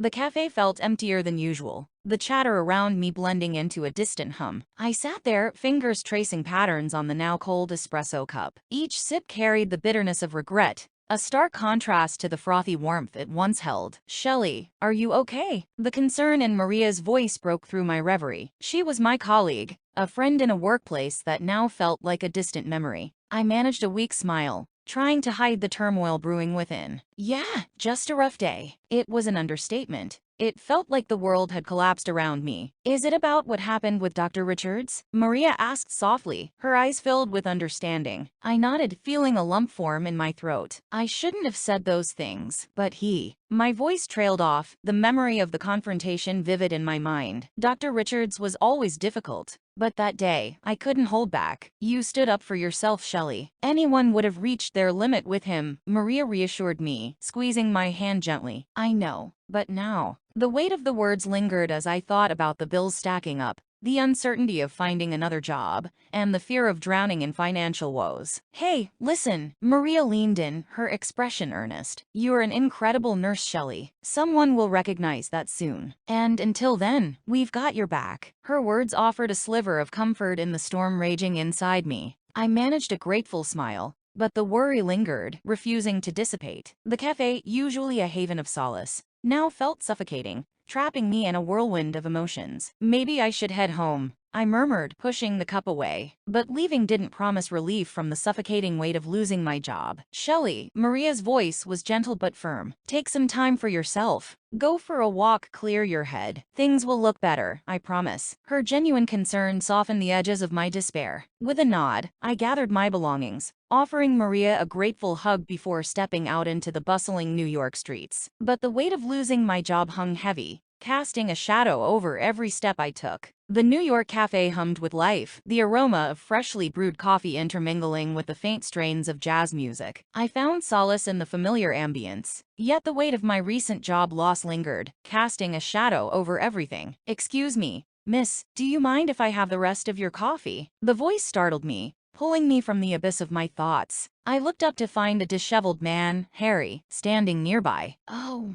The cafe felt emptier than usual, the chatter around me blending into a distant hum. I sat there, fingers tracing patterns on the now cold espresso cup. Each sip carried the bitterness of regret, a stark contrast to the frothy warmth it once held. "Shelley, are you okay?" The concern in Maria's voice broke through my reverie. She was my colleague, a friend in a workplace that now felt like a distant memory. I managed a weak smile, trying to hide the turmoil brewing within. "Yeah, just a rough day." It was an understatement. It felt like the world had collapsed around me. "Is it about what happened with Dr. Richards?" Maria asked softly, her eyes filled with understanding. I nodded, feeling a lump form in my throat. I shouldn't have said those things, but he... My voice trailed off, the memory of the confrontation vivid in my mind. Dr. Richards was always difficult, but that day, I couldn't hold back. "You stood up for yourself, Shelley. Anyone would have reached their limit with him," Maria reassured me, squeezing my hand gently. "I know, but now..." The weight of the words lingered as I thought about the bills stacking up, the uncertainty of finding another job, and the fear of drowning in financial woes. "Hey, listen." Maria leaned in, her expression earnest. "You're an incredible nurse, Shelley. Someone will recognize that soon. And until then, we've got your back." Her words offered a sliver of comfort in the storm raging inside me. I managed a grateful smile, but the worry lingered, refusing to dissipate. The cafe, usually a haven of solace, now felt suffocating, trapping me in a whirlwind of emotions. "Maybe I should head home," I murmured, pushing the cup away. But leaving didn't promise relief from the suffocating weight of losing my job. "Shelley," Maria's voice was gentle but firm. "Take some time for yourself. Go for a walk, clear your head. Things will look better, I promise." Her genuine concern softened the edges of my despair. With a nod, I gathered my belongings, offering Maria a grateful hug before stepping out into the bustling New York streets. But the weight of losing my job hung heavy, casting a shadow over every step I took. The New York cafe hummed with life, the aroma of freshly brewed coffee intermingling with the faint strains of jazz music. I found solace in the familiar ambience, yet the weight of my recent job loss lingered, casting a shadow over everything. "Excuse me, miss, do you mind if I have the rest of your coffee?" The voice startled me, pulling me from the abyss of my thoughts. I looked up to find a disheveled man, Harry, standing nearby. "Oh,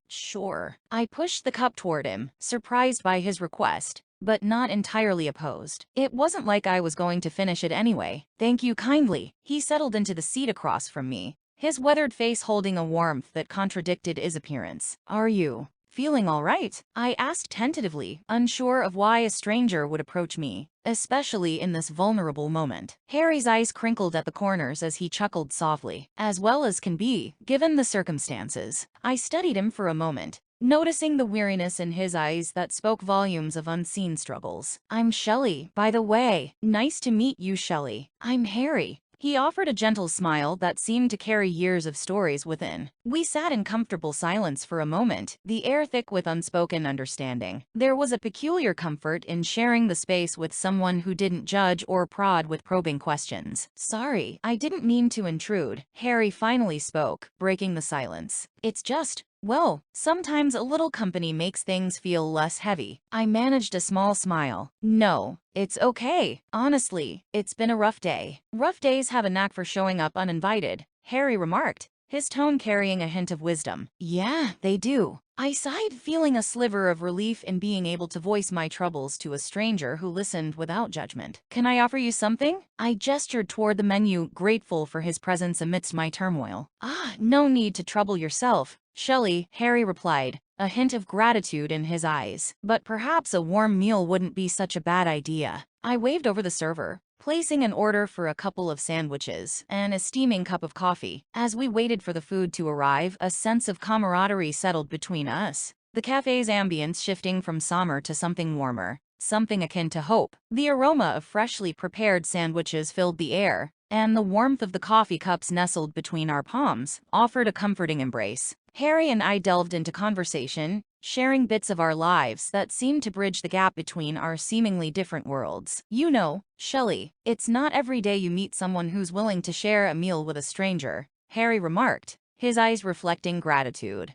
sure." I pushed the cup toward him, surprised by his request, but not entirely opposed. It wasn't like I was going to finish it anyway. "Thank you kindly." He settled into the seat across from me, his weathered face holding a warmth that contradicted his appearance. "Are you feeling all right?" I asked tentatively, unsure of why a stranger would approach me, especially in this vulnerable moment. Harry's eyes crinkled at the corners as he chuckled softly. "As well as can be, given the circumstances." I studied him for a moment, noticing the weariness in his eyes that spoke volumes of unseen struggles. "I'm Shelley, by the way." "Nice to meet you, Shelley." "I'm Harry." He offered a gentle smile that seemed to carry years of stories within. We sat in comfortable silence for a moment, the air thick with unspoken understanding. There was a peculiar comfort in sharing the space with someone who didn't judge or prod with probing questions. "Sorry, I didn't mean to intrude." Harry finally spoke, breaking the silence. "It's just... well, sometimes a little company makes things feel less heavy." I managed a small smile. "No, it's okay. Honestly, it's been a rough day." "Rough days have a knack for showing up uninvited," Harry remarked, his tone carrying a hint of wisdom. "Yeah, they do." I sighed, feeling a sliver of relief in being able to voice my troubles to a stranger who listened without judgment. "Can I offer you something?" I gestured toward the menu, grateful for his presence amidst my turmoil. "Ah, no need to trouble yourself, Shelley," Harry replied, a hint of gratitude in his eyes. "But perhaps a warm meal wouldn't be such a bad idea." I waved over the server, placing an order for a couple of sandwiches and a steaming cup of coffee. As we waited for the food to arrive, a sense of camaraderie settled between us, the cafe's ambience shifting from somber to something warmer, something akin to hope. The aroma of freshly prepared sandwiches filled the air, and the warmth of the coffee cups nestled between our palms offered a comforting embrace. Harry and I delved into conversation, sharing bits of our lives that seemed to bridge the gap between our seemingly different worlds. "You know, Shelley, it's not every day you meet someone who's willing to share a meal with a stranger," Harry remarked, his eyes reflecting gratitude.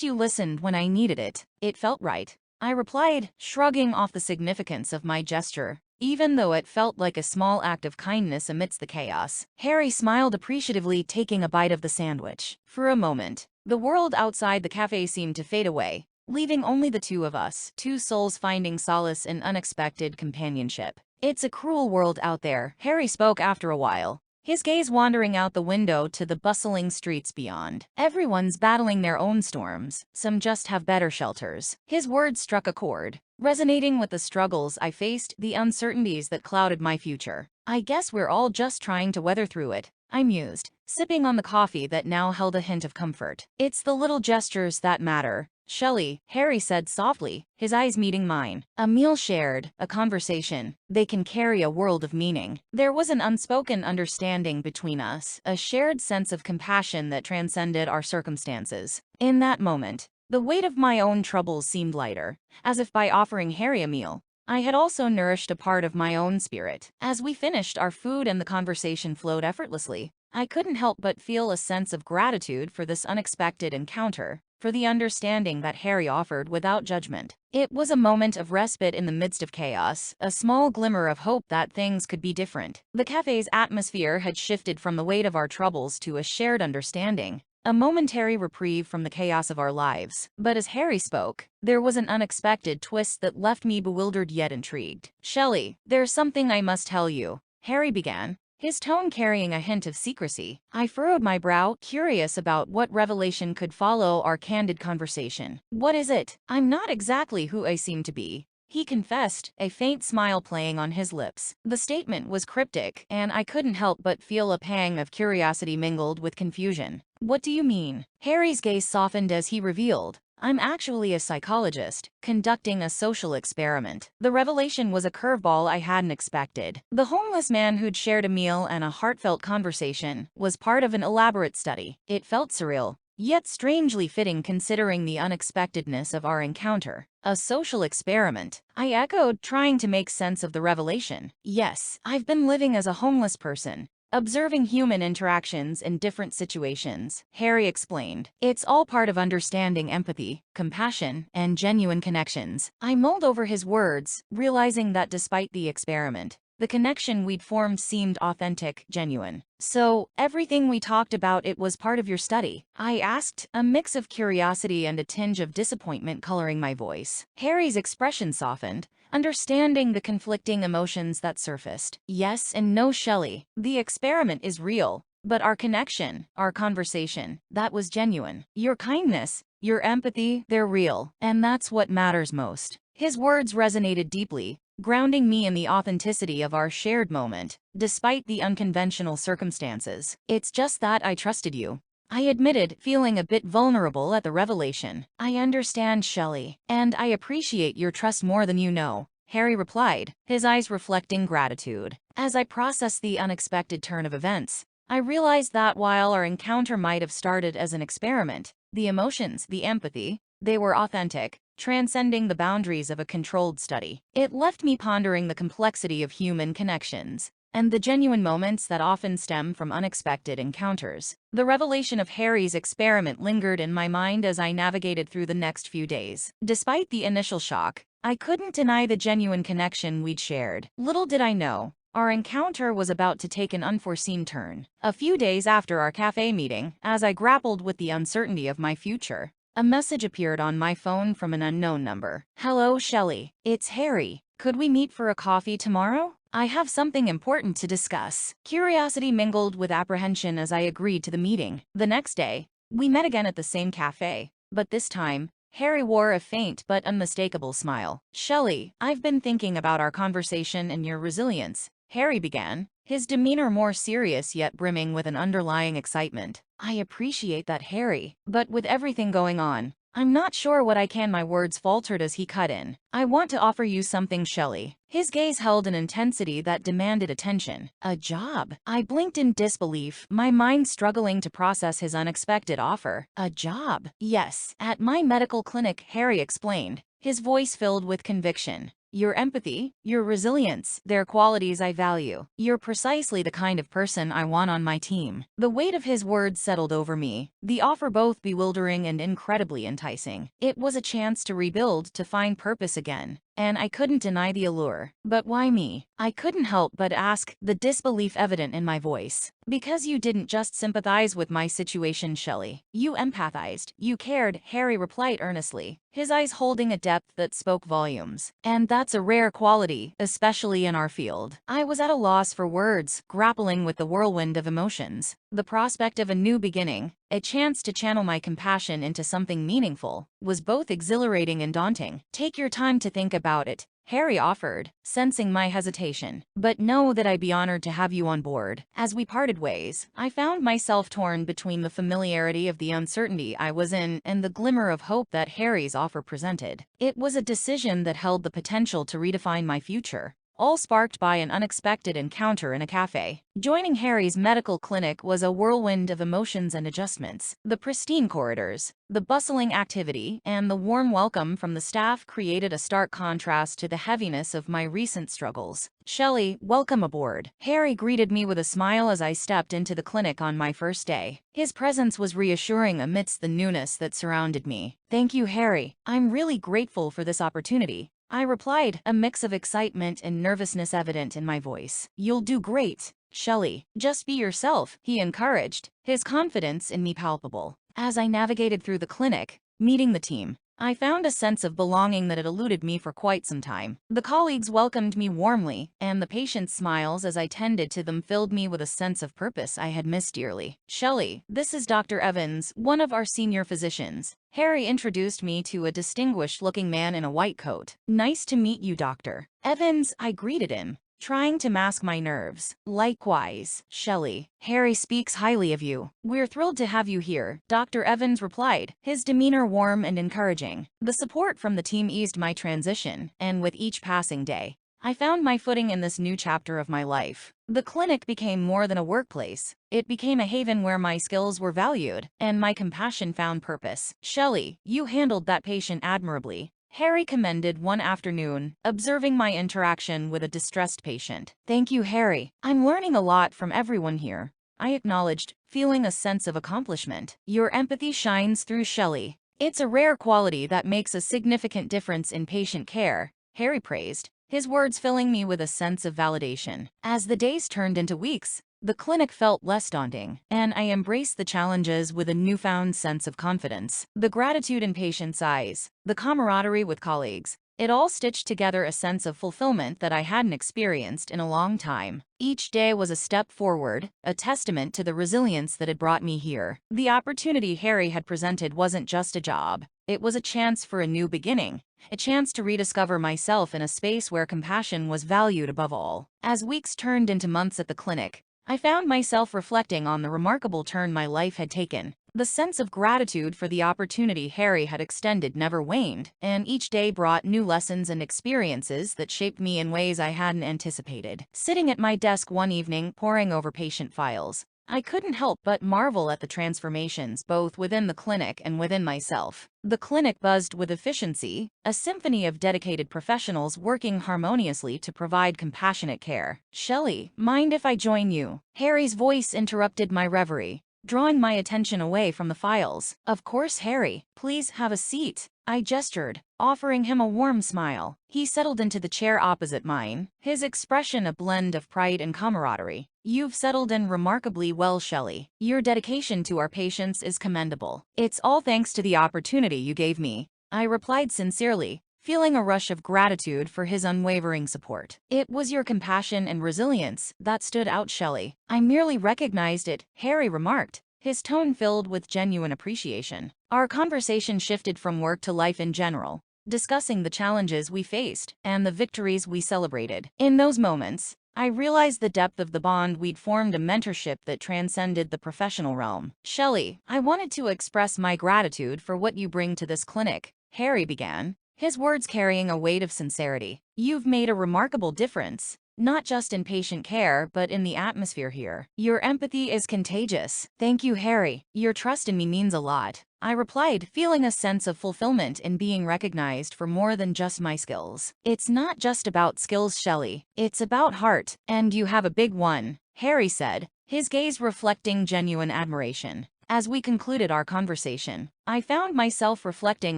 You listened when I needed it. It felt right." I replied, shrugging off the significance of my gesture, even though it felt like a small act of kindness amidst the chaos. Harry smiled appreciatively, taking a bite of the sandwich. For a moment, The world outside the cafe seemed to fade away, leaving only the two of us, two souls finding solace in unexpected companionship. It's a cruel world out there, Harry spoke after a while, his gaze wandering out the window to the bustling streets beyond. Everyone's battling their own storms, some just have better shelters. His words struck a chord, resonating with the struggles I faced, the uncertainties that clouded my future. I guess we're all just trying to weather through it, I mused, sipping on the coffee that now held a hint of comfort. It's the little gestures that matter, Shelley, Harry said softly, his eyes meeting mine. A meal shared, a conversation, they can carry a world of meaning. There was an unspoken understanding between us, a shared sense of compassion that transcended our circumstances. In that moment, the weight of my own troubles seemed lighter, as if by offering Harry a meal, I had also nourished a part of my own spirit. As we finished our food and the conversation flowed effortlessly, I couldn't help but feel a sense of gratitude for this unexpected encounter, for the understanding that Harry offered without judgment. It was a moment of respite in the midst of chaos, a small glimmer of hope that things could be different. The cafe's atmosphere had shifted from the weight of our troubles to a shared understanding, a momentary reprieve from the chaos of our lives. But as Harry spoke, there was an unexpected twist that left me bewildered yet intrigued. Shelley, there's something I must tell you, Harry began, his tone carrying a hint of secrecy. I furrowed my brow, curious about what revelation could follow our candid conversation. What is it? I'm not exactly who I seem to be, he confessed, a faint smile playing on his lips. The statement was cryptic, and I couldn't help but feel a pang of curiosity mingled with confusion. What do you mean? Harry's gaze softened as he revealed, I'm actually a psychologist, conducting a social experiment. The revelation was a curveball I hadn't expected. The homeless man who'd shared a meal and a heartfelt conversation was part of an elaborate study. It felt surreal, yet strangely fitting considering the unexpectedness of our encounter. A social experiment, I echoed, trying to make sense of the revelation. Yes, I've been living as a homeless person, observing human interactions in different situations, Harry explained. It's all part of understanding empathy, compassion, and genuine connections. I mulled over his words, realizing that despite the experiment, the connection we'd formed seemed authentic, genuine. So, everything we talked about, it was part of your study? I asked, a mix of curiosity and a tinge of disappointment coloring my voice. Harry's expression softened, understanding the conflicting emotions that surfaced. Yes and no, Shelley. The experiment is real, but our connection, our conversation, that was genuine. Your kindness, your empathy, they're real, and that's what matters most. His words resonated deeply, grounding me in the authenticity of our shared moment, despite the unconventional circumstances. It's just that I trusted you, I admitted, feeling a bit vulnerable at the revelation. I understand, Shelley, and I appreciate your trust more than you know, Harry replied, his eyes reflecting gratitude. As I processed the unexpected turn of events, I realized that while our encounter might have started as an experiment, the emotions, the empathy, they were authentic, transcending the boundaries of a controlled study. It left me pondering the complexity of human connections and the genuine moments that often stem from unexpected encounters. The revelation of Harry's experiment lingered in my mind as I navigated through the next few days. Despite the initial shock, I couldn't deny the genuine connection we'd shared. Little did I know, our encounter was about to take an unforeseen turn. A few days after our cafe meeting, as I grappled with the uncertainty of my future, a message appeared on my phone from an unknown number. Hello, Shelley. It's Harry. Could we meet for a coffee tomorrow? I have something important to discuss. Curiosity mingled with apprehension as I agreed to the meeting. The next day, we met again at the same cafe, but this time, Harry wore a faint but unmistakable smile. Shelley, I've been thinking about our conversation and your resilience, Harry began, his demeanor more serious yet brimming with an underlying excitement. I appreciate that, Harry, but with everything going on, I'm not sure what I can. My words faltered as he cut in. I want to offer you something, Shelley. His gaze held an intensity that demanded attention. A job? I blinked in disbelief, my mind struggling to process his unexpected offer. A job? Yes, at my medical clinic, Harry explained, his voice filled with conviction. Your empathy, your resilience, they're qualities I value. You're precisely the kind of person I want on my team. The weight of his words settled over me, the offer both bewildering and incredibly enticing. It was a chance to rebuild, to find purpose again. and I couldn't deny the allure. But why me? I couldn't help but ask, the disbelief evident in my voice. Because you didn't just sympathize with my situation, Shelley. You empathized. You cared, Harry replied earnestly, his eyes holding a depth that spoke volumes. And that's a rare quality, especially in our field. I was at a loss for words, grappling with the whirlwind of emotions. The prospect of a new beginning, a chance to channel my compassion into something meaningful, was both exhilarating and daunting. Take your time to think about it, Harry offered, sensing my hesitation. But know that I'd be honored to have you on board. As we parted ways, I found myself torn between the familiarity of the uncertainty I was in and the glimmer of hope that Harry's offer presented. It was a decision that held the potential to redefine my future, all sparked by an unexpected encounter in a cafe. Joining Harry's medical clinic was a whirlwind of emotions and adjustments. The pristine corridors, the bustling activity, and the warm welcome from the staff created a stark contrast to the heaviness of my recent struggles. Shelley, welcome aboard. Harry greeted me with a smile as I stepped into the clinic on my first day. His presence was reassuring amidst the newness that surrounded me. Thank you, Harry. I'm really grateful for this opportunity, I replied, a mix of excitement and nervousness evident in my voice. You'll do great, Shelley. Just be yourself, he encouraged, his confidence in me palpable. As I navigated through the clinic, meeting the team, I found a sense of belonging that had eluded me for quite some time. The colleagues welcomed me warmly, and the patients' smiles as I tended to them filled me with a sense of purpose I had missed dearly. Shelley, this is Dr. Evans, one of our senior physicians. Harry introduced me to a distinguished-looking man in a white coat. Nice to meet you, Dr. Evans, I greeted him, trying to mask my nerves. Likewise, Shelley. Harry speaks highly of you. We're thrilled to have you here, Dr. Evans replied, his demeanor warm and encouraging. The support from the team eased my transition, and with each passing day, I found my footing in this new chapter of my life. The clinic became more than a workplace. It became a haven where my skills were valued, and my compassion found purpose. Shelley, you handled that patient admirably, Harry commended one afternoon, observing my interaction with a distressed patient. Thank you, Harry. I'm learning a lot from everyone here, I acknowledged, feeling a sense of accomplishment. Your empathy shines through, Shelley. It's a rare quality that makes a significant difference in patient care, Harry praised, his words filling me with a sense of validation. As the days turned into weeks, the clinic felt less daunting, and I embraced the challenges with a newfound sense of confidence. The gratitude in patients' eyes, the camaraderie with colleagues, it all stitched together a sense of fulfillment that I hadn't experienced in a long time. Each day was a step forward, a testament to the resilience that had brought me here. The opportunity Harry had presented wasn't just a job. It was a chance for a new beginning, a chance to rediscover myself in a space where compassion was valued above all. As weeks turned into months at the clinic, I found myself reflecting on the remarkable turn my life had taken. The sense of gratitude for the opportunity Harry had extended never waned, and each day brought new lessons and experiences that shaped me in ways I hadn't anticipated. Sitting at my desk one evening, poring over patient files, I couldn't help but marvel at the transformations both within the clinic and within myself. The clinic buzzed with efficiency, a symphony of dedicated professionals working harmoniously to provide compassionate care. Shelley, mind if I join you? Harry's voice interrupted my reverie, drawing my attention away from the files. Of course, Harry. Please have a seat, I gestured, offering him a warm smile. He settled into the chair opposite mine, his expression a blend of pride and camaraderie. You've settled in remarkably well, Shelley. Your dedication to our patients is commendable. It's all thanks to the opportunity you gave me, I replied sincerely, feeling a rush of gratitude for his unwavering support. It was your compassion and resilience that stood out, Shelley. I merely recognized it, Harry remarked, his tone filled with genuine appreciation. Our conversation shifted from work to life in general, discussing the challenges we faced and the victories we celebrated. In those moments, I realized the depth of the bond we'd formed, a mentorship that transcended the professional realm. Shelley, I wanted to express my gratitude for what you bring to this clinic, Harry began, his words carrying a weight of sincerity. You've made a remarkable difference, not just in patient care but in the atmosphere here. Your empathy is contagious. Thank you, Harry. Your trust in me means a lot, I replied, feeling a sense of fulfillment in being recognized for more than just my skills. It's not just about skills, Shelley. It's about heart. And you have a big one, Harry said, his gaze reflecting genuine admiration. As we concluded our conversation, I found myself reflecting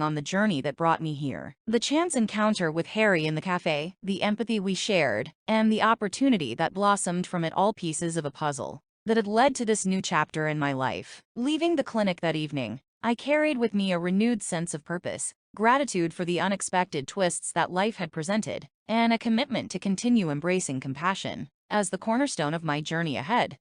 on the journey that brought me here. The chance encounter with Harry in the cafe, the empathy we shared, and the opportunity that blossomed from it, all pieces of a puzzle that had led to this new chapter in my life. Leaving the clinic that evening, I carried with me a renewed sense of purpose, gratitude for the unexpected twists that life had presented, and a commitment to continue embracing compassion as the cornerstone of my journey ahead.